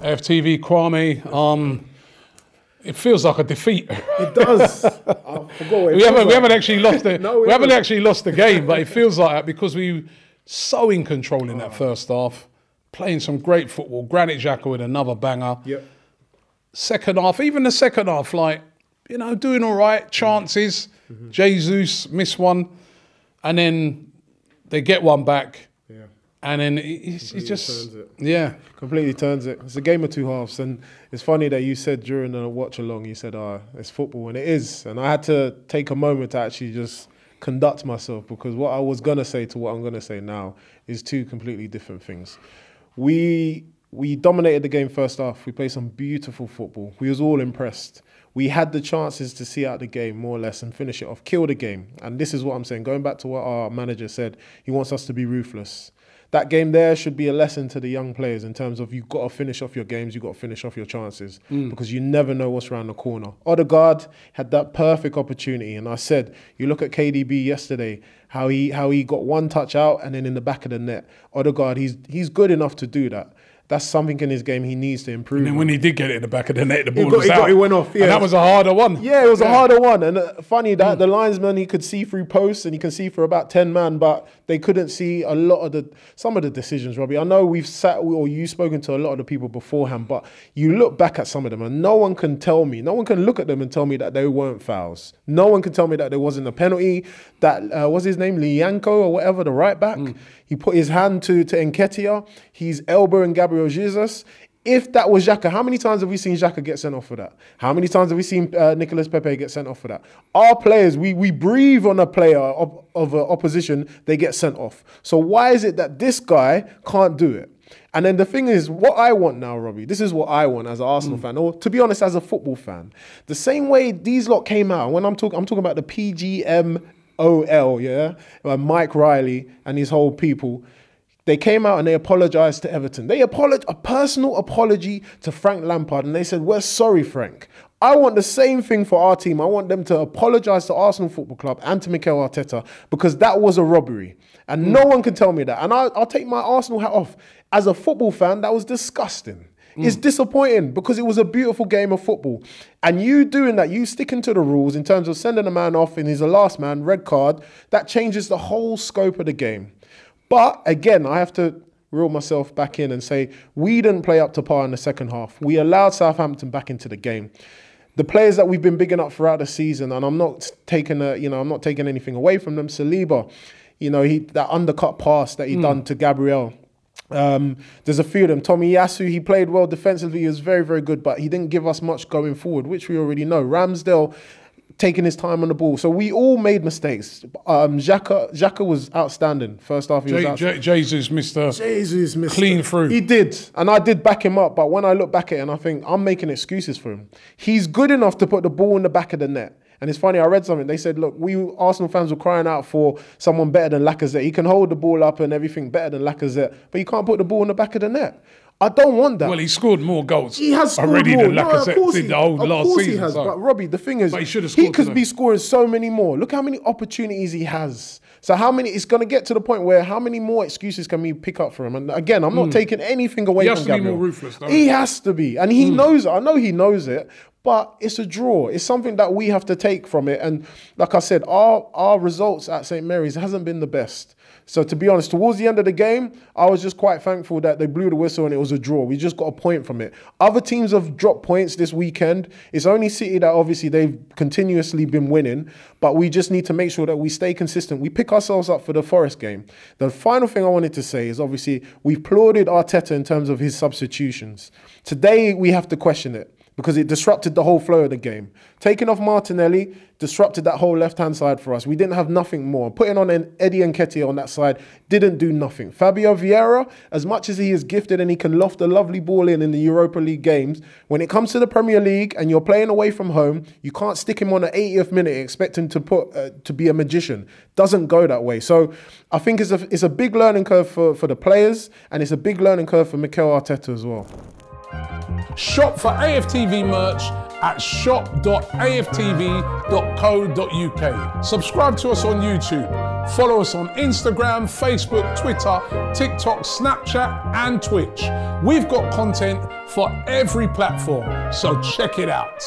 AFTV Kwame. It feels like a defeat. It does. I forgot what we haven't actually lost it. No, we haven't actually lost the game, but it feels like that because we were so in control in that first half, playing some great football. Granit Xhaka with another banger. Yep. Second half, even the second half, like, you know, doing all right, chances. Jesus missed one, and then they get one back. Yeah. And then he just turns it. Yeah, completely turns it. It's a game of two halves, and it's funny that you said during the watch along, you said, it's football, and it is. And I had to take a moment to actually just conduct myself, because what I was going to say to what I'm going to say now is two completely different things. We dominated the game first half. We played some beautiful football. We was all impressed. We had the chances to see out the game, more or less, and finish it off, kill the game. And this is what I'm saying. Going back to what our manager said, he wants us to be ruthless. That game there should be a lesson to the young players in terms of you've got to finish off your games, you've got to finish off your chances, because you never know what's around the corner. Odegaard had that perfect opportunity, and I said, you look at KDB yesterday, how he got one touch out and then in the back of the net. Odegaard, he's good enough to do that. That's something in his game he needs to improve. And then when he did get it in the back of the net, the ball was out. It went off. Yeah. And that was a harder one. Yeah, it was a harder one. And funny that the linesman, he could see through posts and he can see for about 10 man, but they couldn't see some of the decisions, Robbie. I know we've sat, or you've spoken to a lot of the people beforehand, but you look back at some of them and no one can tell me, no one can look at them and tell me that they weren't fouls. No one can tell me that there wasn't a penalty. That, what's his name, Lianco or whatever, the right back? He put his hand to Nketiah. He's elbowing Gabriel Jesus. If that was Xhaka, how many times have we seen Xhaka get sent off for that? How many times have we seen Nicolas Pepe get sent off for that? Our players, we breathe on a player of opposition, they get sent off. So why is it that this guy can't do it? And then the thing is, what I want now, Robbie, this is what I want as an Arsenal fan, or to be honest, as a football fan. The same way these lot came out, when I'm talking about the PGMOL, yeah? Mike Riley and his whole people. They came out and they apologised to Everton. They apologized, a personal apology to Frank Lampard, and they said, we're sorry, Frank. I want the same thing for our team. I want them to apologise to Arsenal Football Club and to Mikel Arteta, because that was a robbery. And no one can tell me that. And I'll take my Arsenal hat off. As a football fan, that was disgusting. It's disappointing because it was a beautiful game of football. And you doing that, you sticking to the rules in terms of sending a man off and he's the last man, red card, that changes the whole scope of the game. But again, I have to reel myself back in and say, we didn't play up to par in the second half. We allowed Southampton back into the game. The players that we've been bigging up throughout the season, and I'm not taking anything away from them. Saliba, that undercut pass that he done to Gabriel. There's a few of them. Tommy Yasu, he played well defensively. He was very, very good, but he didn't give us much going forward, which we already know. Ramsdale taking his time on the ball. So we all made mistakes. Xhaka was outstanding. First half, he was outstanding. Jesus missed clean through. He did. And I did back him up. But when I look back at it, and I think, I'm making excuses for him. He's good enough to put the ball in the back of the net. And it's funny, I read something. They said, look, we Arsenal fans were crying out for someone better than Lacazette. He can hold the ball up and everything better than Lacazette, but you can't put the ball in the back of the net. I don't want that. Well, he scored more goals. He has scored already more. Than Lacazette did the whole last season. He has. So. But Robbie, the thing is, he could be scoring so many more. Look how many opportunities he has. So how many? It's going to get to the point where how many more excuses can we pick up for him? And again, I'm not taking anything away from Gabriel. He has to be more ruthless, though. He has to be, and he knows it. I know he knows it. But it's a draw. It's something that we have to take from it. And like I said, our results at St. Mary's hasn't been the best. So to be honest, towards the end of the game, I was just quite thankful that they blew the whistle and it was a draw. We just got a point from it. Other teams have dropped points this weekend. It's only City that obviously they've continuously been winning. But we just need to make sure that we stay consistent. We pick ourselves up for the Forest game. The final thing I wanted to say is obviously we applauded Arteta in terms of his substitutions. Today, we have to question it, because it disrupted the whole flow of the game. Taking off Martinelli disrupted that whole left-hand side for us. We didn't have nothing more. Putting on Eddie Nketiah on that side didn't do nothing. Fabio Vieira, as much as he is gifted and he can loft a lovely ball in the Europa League games, when it comes to the Premier League and you're playing away from home, you can't stick him on the 80th minute and expect him to be a magician. Doesn't go that way. So I think it's a big learning curve for the players, and it's a big learning curve for Mikel Arteta as well. Shop for AFTV merch at shop.aftv.co.uk. Subscribe to us on YouTube. Follow us on Instagram, Facebook, Twitter, TikTok, Snapchat, and Twitch. We've got content for every platform, so check it out.